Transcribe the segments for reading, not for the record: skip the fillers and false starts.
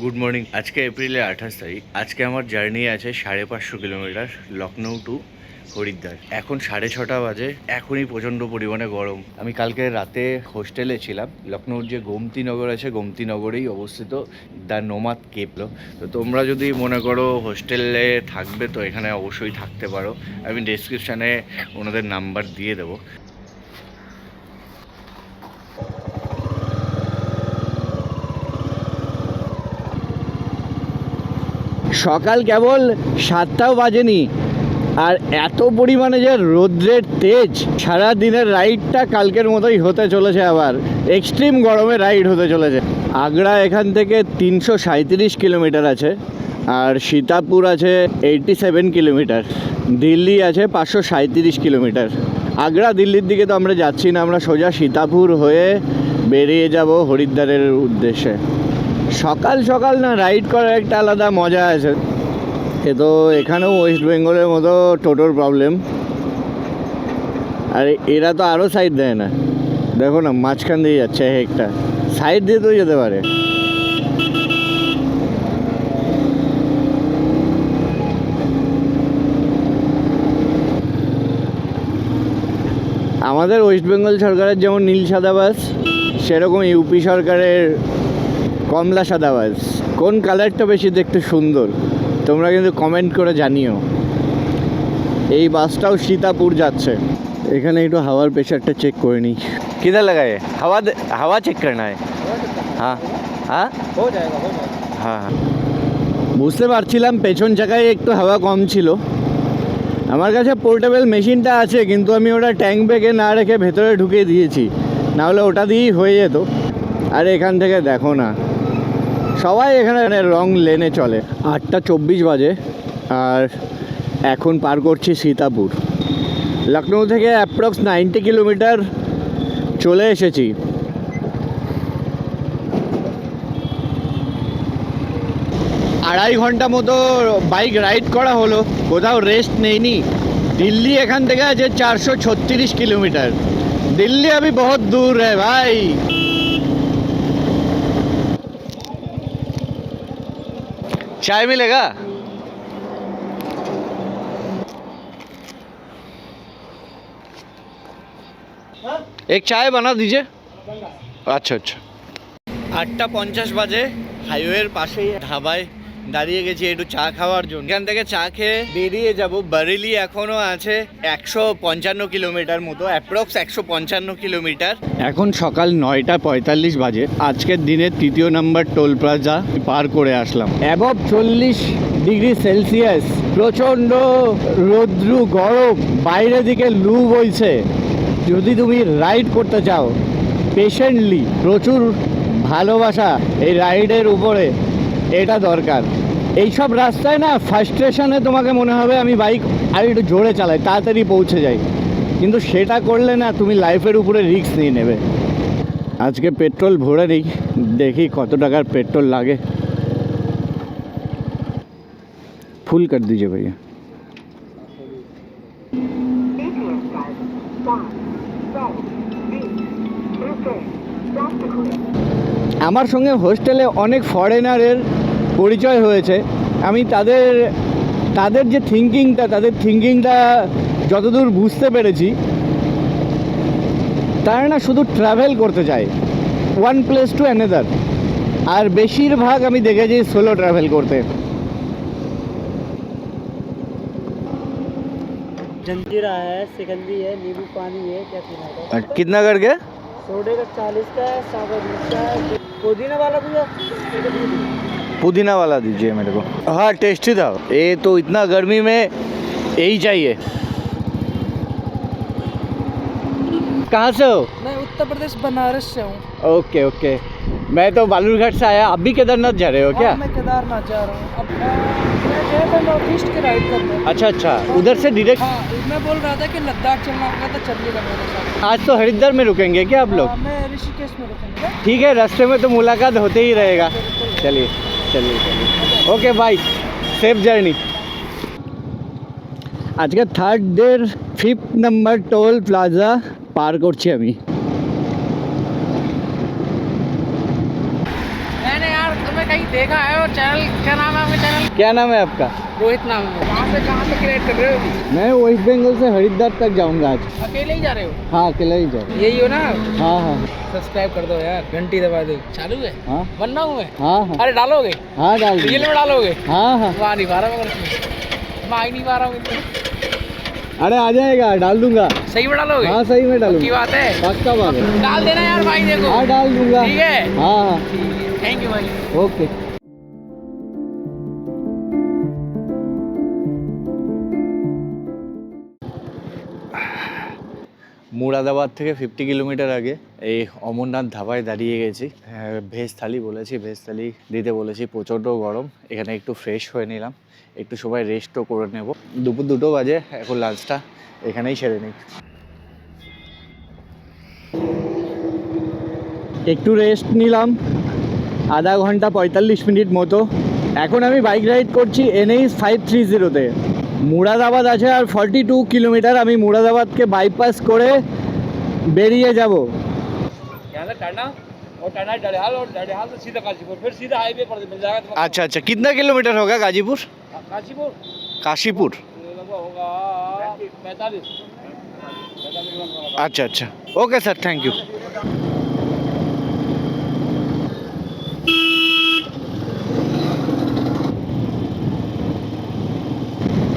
Good morning. আজকে এপ্রিলের 28 তারিখ। আজকে আমার জার্নি আছে 550 কিলোমিটার, লখনৌ টু হরিদ্বার। এখন 6:30 বাজে। এখনই প্রচণ্ড পরিমাণে গরম। আমি কালকে রাতে হোস্টেলে ছিলাম। লখনৌর যে গোমতী নগর আছে, গোমতী নগরেই অবস্থিত দ্য নোমাদ কেপলো। তো তোমরা যদি মনে করো হোস্টেলে থাকবে তো এখানে অবশ্যই থাকতে পারো। আমি ডেসক্রিপশানে ওনাদের নাম্বার দিয়ে দেবো। সকাল কেবল 7টাও বাজেনি, আর এত পরিমাণে যে রৌদ্রের তেজ, সারা দিনের রাইডটা কালকের মতোই হতে চলেছে। আবার এক্সট্রিম গরমে রাইড হতে চলেছে। আগ্রা এখান থেকে 337 কিলোমিটার আছে, আর সীতাপুর আছে 87 কিলোমিটার, দিল্লি আছে 537 কিলোমিটার। আগ্রা দিল্লির দিকে তো আমরা যাচ্ছি না, আমরা সোজা সীতাপুর হয়ে বেরিয়ে যাব হরিদ্বারের উদ্দেশ্যে। সকাল সকাল না রাইড করার একটা আলাদা মজা আছে। এ তো এখানেও ওয়েস্ট বেঙ্গলের মতো টোটোর প্রবলেম। আর এরা তো আরও সাইড দেয় না, দেখো না মাঝখান দিয়ে যাচ্ছে, একটা সাইড দিয়ে তো যেতে পারে। আমাদের ওয়েস্ট বেঙ্গল সরকারের যেমন নীল সাদা বাস, সেরকম ইউপি সরকারের কমলা সাদা বাস। কোন কালারটা বেশি দেখতে সুন্দর তোমরা কিন্তু কমেন্ট করে জানিও। এই বাসটাও সীতাপুর যাচ্ছে। এখানে একটু হাওয়ার প্রেশারটা চেক করে নিই। কিধার লাগায় হাওয়া? হাওয়া চেক করনা है। হ্যাঁ হ্যাঁ হ্যাঁ, বুঝতে পারছিলাম পেছন চাকায় একটু হাওয়া কম ছিল। আমার কাছে পোর্টেবল মেশিনটা আছে, কিন্তু আমি ওটা ট্যাঙ্ক ব্যাগে না রেখে ভেতরে ঢুকিয়ে দিয়েছি, নাহলে ওটা দিয়েই হয়ে যেত। আর এখান থেকে দেখো না, সবাই এখানে রং লেনে চলে। 8:24 বাজে, আর এখন পার করছি সীতাপুর। লখনৌ থেকে অ্যাপ্রক্স 90 কিলোমিটার চলে এসেছি। আড়াই ঘন্টা মতো বাইক রাইড করা হলো, কোথাও রেস্ট নেইনি। দিল্লি এখান থেকে আছে 436 কিলোমিটার। দিল্লি अभी बहुत दूर है भाई। चाय मिलेगा? एक चाय बना दीजिए। अच्छा अच्छा। 8:50 বাজে, হাইওয়ের পাশেই ধাবায় দাঁড়িয়ে গেছি একটু চা খাওয়ার জন্য। এখান থেকে চা খেয়ে বেরিয়ে যাব বরেলি। এখনও আছে 155 কিলোমিটার মতো, অ্যাপ্রক্স 155 কিলোমিটার। এখন সকাল 9:45 বাজে। আজকের দিনের 3য় নম্বর টোল প্লাজা পার করে আসলাম। অ্যাবভ 40 ডিগ্রি সেলসিয়াস, প্রচণ্ড রৌদ্রু গরম, বাইরের দিকে লু বইছে। যদি তুমি রাইড করতে চাও পেশেন্টলি, প্রচুর ভালোবাসা এই রাইডের উপরে, এটা দরকার। এইসব রাস্তায় না ফার্স্ট্রেশনে তোমাকে মনে হবে আমি বাইক আর একটু জোরে চালাই, তাড়াতাড়ি পৌঁছে যাই, কিন্তু সেটা করলে না তুমি লাইফের উপরে রিস্ক নিয়ে নেবে। আজকে পেট্রোল ভরে নিই, দেখি কত টাকার পেট্রোল লাগে। ফুল কর দিজিয়ে ভাইয়া। আমার সঙ্গে হোস্টেলে অনেক ফরেনারের পরিচয় হয়েছে। আমি তাদের যে থিঙ্কিংটা যতদূর বুঝতে পেরেছি, তারা না শুধু ট্রাভেল করতে চায় ওয়ান প্লেস টু অ্যানাদার, আর বেশিরভাগ আমি দেখেছি সোলো ট্রাভেল করতে। जंजीरा है, सिकंदी है, नींबू पानी है, क्या पीना है? कितना करके? सोडे का 40 का है, सागर 20 का है, पुदीना वाला भी है। पुदीना वाला दीजिए मेरे को। हाँ टेस्टी था ये तो, इतना गर्मी में यही चाहिए। कहाँ से हो? मैं उत्तर प्रदेश बनारस से हूँ। ओके ओके, मैं तो बालूरघाट से आया। आप भी केदारनाथ जा रहे हो क्या? हाँ, मैं केदारनाथ जा रहा हूँ। अब मैं गया था नॉर्थ ईस्ट के राइड करने। अच्छा अच्छा, उधर से डायरेक्ट? हाँ, मैं बोल रहा था कि लद्दाख चलना होगा तो चलिएगा मेरे साथ। आज तो हरिद्वार में रुकेंगे क्या आप लोग? हाँ, मैं ऋषिकेश में रुकूंगा। ठीक है, रास्ते में तो मुलाकात होते ही रहेगा। चलिए चलिए चलिए, ओके बाय, सेफ জার্নি। আজকে থার্ড ডের 5th নম্বর টোল প্লাজা পার করছি আমি। मैंने यार तुम्हें है कहीं देखा है। और चैनल क्या नाम है आपका चैनल? क्या नाम है आपका? रोहित नाम है। कहाँ से क्रिएट कर रहे हो अभी? मैं वेस्ट बंगाल से हरिद्वार तक जाऊंगा आज। अकेले ही जा रहे हो? हाँ अकेला ही जाऊँ। यही हो ना? हाँ हाँ सब्सक्राइब कर दो यार, घंटी दबा दो। चालू है? हाँ बनना हूँ मैं। हाँ हाँ अरे डालोगे? हाँ डाल रियल दूंगा। में डालोगे? हाँ हाँ वहाँ नहीं पा रहा मगर इसमें। मैं आ ही नहीं पा रहा हूँ इसमें। अरे आ जाएगा, डाल दूंगा। सही में डालोगे? हाँ सही में की डालूंगा। बात है? पक्का बात है। डाल देना यार भाई, देखो। हाँ डाल दूंगा। ठीक है? हाँ हाँ थैंक यू भाई। ओके। মুরাদাবাদ থেকে 50 কিলোমিটার আগে এই অমরনাথ ধাবায় দাঁড়িয়ে গেছি। ভেজ থালি বলেছি, ভেজ থালি দিতে বলেছি। প্রচণ্ড গরম, এখানে একটু ফ্রেশ হয়ে নিলাম, একটু সবাই রেস্টও করে নেব। দুপুর 2টো বাজে, এখন লাঞ্চটা এখানেই সেরে নিই। একটু রেস্ট নিলাম, আধা ঘন্টা 45 মিনিট মতো। এখন আমি বাইক রাইড করছি NH 530-তে। মুরাদাবাদ আছে আর 42 কিলোমিটার। আমি মুরাদাবাদকে বাইপাস করে বেরিয়ে যাব। अच्छा अच्छा, कितना किलोमीटर होगा गाजीपुर? काशीपुर। अच्छा अच्छा, ओके सर, थैंक यू।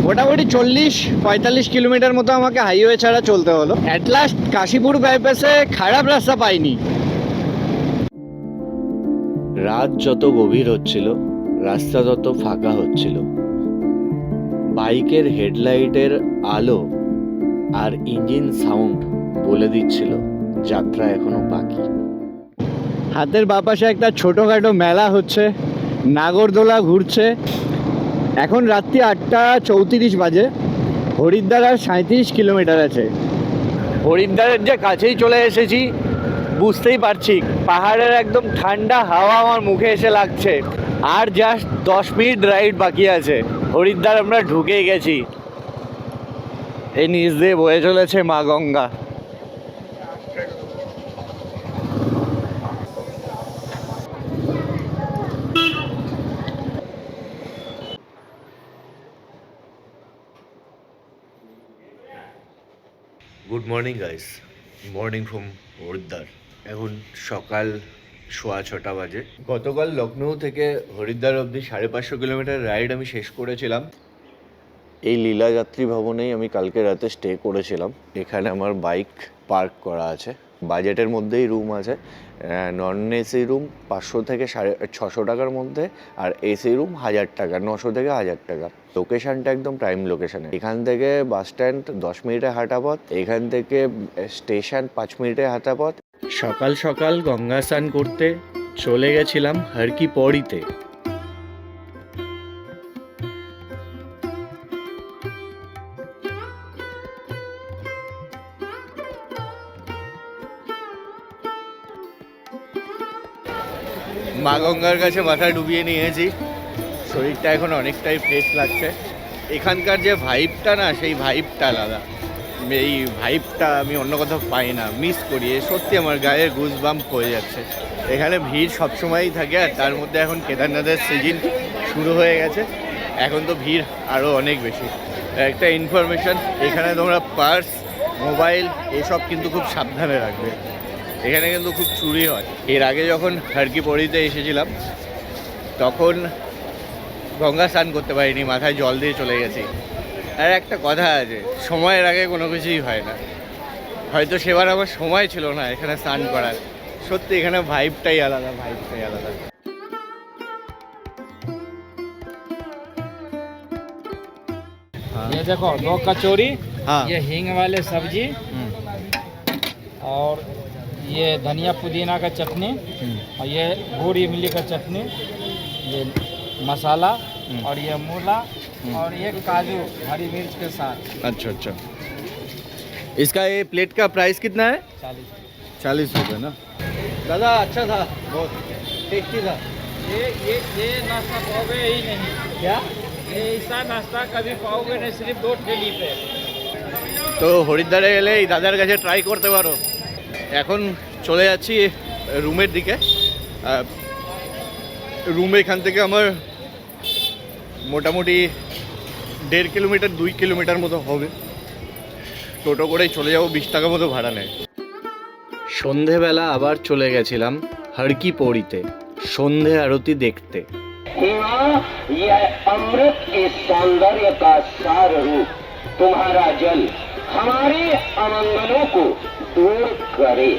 মোটামুটি 40-45 কিলোমিটার মতো আমাকে হাইওয়ে ছাড়া চলতে হলো। অ্যাট লাস্ট কাশীপুর বাইপাসে খারাপ রাস্তা পাইনি। রাত যত গভীর হচ্ছিল, রাস্তা তত ফাঁকা হচ্ছিল। বাইকের হেডলাইটের আলো আর ইঞ্জিন সাউন্ড বলে দিচ্ছিল যাত্রা এখনো বাকি। হাতের বাপাশে একটা ছোটোখাটো মেলা হচ্ছে, নাগরদোলা ঘুরছে। এখন রাত্রি 8:34 বাজে। হরিদ্বার আর 37 কিলোমিটার আছে। হরিদ্বারের যে কাছেই চলে এসেছি, বুঝতেই পারছি। পাহাড়ের একদম ঠান্ডা হাওয়া আমার মুখে এসে লাগছে। আর জাস্ট 10 মিনিট রাইড বাকি আছে। হরিদ্বার আমরা ঢুকেই গেছি। এই নিচ দিয়ে বয়ে চলেছে মা Ganga. Good morning guys, morning from Haridwar. এখন সকাল 6:15 বাজে। গতকাল লখনৌ থেকে হরিদ্বার অবধি 550 কিলোমিটার রাইড আমি শেষ করেছিলাম। এই লীলাযাত্রী ভবনেই আমি কালকে রাতে স্টে করেছিলাম। এখানে আমার বাইক পার্ক করা আছে। বাজেটের মধ্যেই রুম আছে। নন এসি রুম 500 থেকে 650 টাকার মধ্যে, আর এসি রুম 1000 টাকা, 900 থেকে 1000 টাকা। লোকেশানটা একদম প্রাইম লোকেশানে। এখান থেকে বাস স্ট্যান্ড 10 মিনিটের হাঁটা পথ, এখান থেকে স্টেশন 5 মিনিটের হাঁটা পথ। সকাল সকাল গঙ্গা স্নান করতে চলে গেছিলাম হর কি পৌড়িতে। মা গঙ্গার কাছে মাথা ডুবিয়ে নিয়েছি। শরীরটা এখন অনেকটাই ফ্রেশ লাগছে। এখানকার যে ভাইবটা না, সেই ভাইবটা আলাদা। এই ভাইবটা আমি অন্য কোথাও পাই না, মিস করি। সত্যি আমার গায়ে গুজবাম্প হয়ে যাচ্ছে। এখানে ভিড় সবসময়ই থাকে, আর তার মধ্যে এখন কেদারনাথের সিজন শুরু হয়ে গেছে। এখন তো ভিড় আরও অনেক বেশি। একটা ইনফরমেশন, এখানে তোমরা পার্স, মোবাইল এসব কিন্তু খুব সাবধানে রাখবে। এখানে কিন্তু খুব চুরি হয়। এর আগে যখন হর কি পৌড়িতে এসেছিলাম, তখন গঙ্গা স্নান করতে পারিনি, মাথায় জল দিয়ে চলে গেছি। আর একটা কথা আছে, সময়ের আগে কোনো কিছুই হয় না। হয়তো সেবার আমার সময় ছিল না এখানে স্নান করার। সত্যি এখানে ভাইবটাই আলাদা, ভাইবটাই আলাদা। ये देखो, 2 कचौरी, हाँ। ये हींग वाले सब्जी, और ये धनिया पुदीना का चटनी, और ये गुड़ इमली का चटनी, ये मसाला, और ये मूला, और ये काजू हरी मिर्च के साथ। अच्छा अच्छा, इसका ये प्लेट का प्राइस कितना है? 40 रुपये ना। दादा अच्छा था, बहुत टेस्टी था। ये नाश्ता पाओगे ही नहीं। क्या? ये ऐसा नाश्ता कभी पाओगे नहीं, सिर्फ 2 ठेली पे। তো হরিদ্বারে গেলে এই দাদার কাছে ট্রাই করতে পারো। এখন চলে যাচ্ছি রুমের দিকে। রুম এখান থেকে আমার মোটামুটি 1.5 কিলোমিটার 2 কিলোমিটার মতো হবে। টোটো করেই চলে যাবো, 20 টাকা মতো ভাড়া নেয়। সন্ধেবেলা আবার চলে গেছিলাম হড়কি পৌড়িতে সন্ধে আরতি দেখতে। यह अमृत के सौंदर्य का सार रूप तुम्हारा जल हमारे अमंगलों को दूर करे।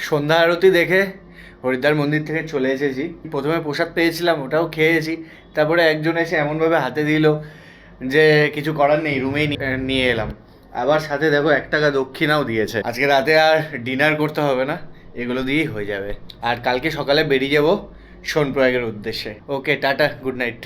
সন্ধ্যা আরতি দেখে হরিদ্বার মন্দির থেকে চলে এসেছি। প্রথমে প্রসাদ পেয়েছিলাম, ওটাও খেয়েছি। তারপরে একজন এসে এমনভাবে হাতে দিল যে কিছু করার নেই, রুমেই নিয়ে এলাম। আবার সাথে দেখো 1 টাকা দক্ষিণাও দিয়েছে। আজকে রাতে আর ডিনার করতে হবে না, এগুলো দিয়েই হয়ে যাবে। আর কালকে সকালে বেরিয়ে যাব সোনপ্রয়াগের উদ্দেশ্যে। ওকে, টাটা, গুড নাইট।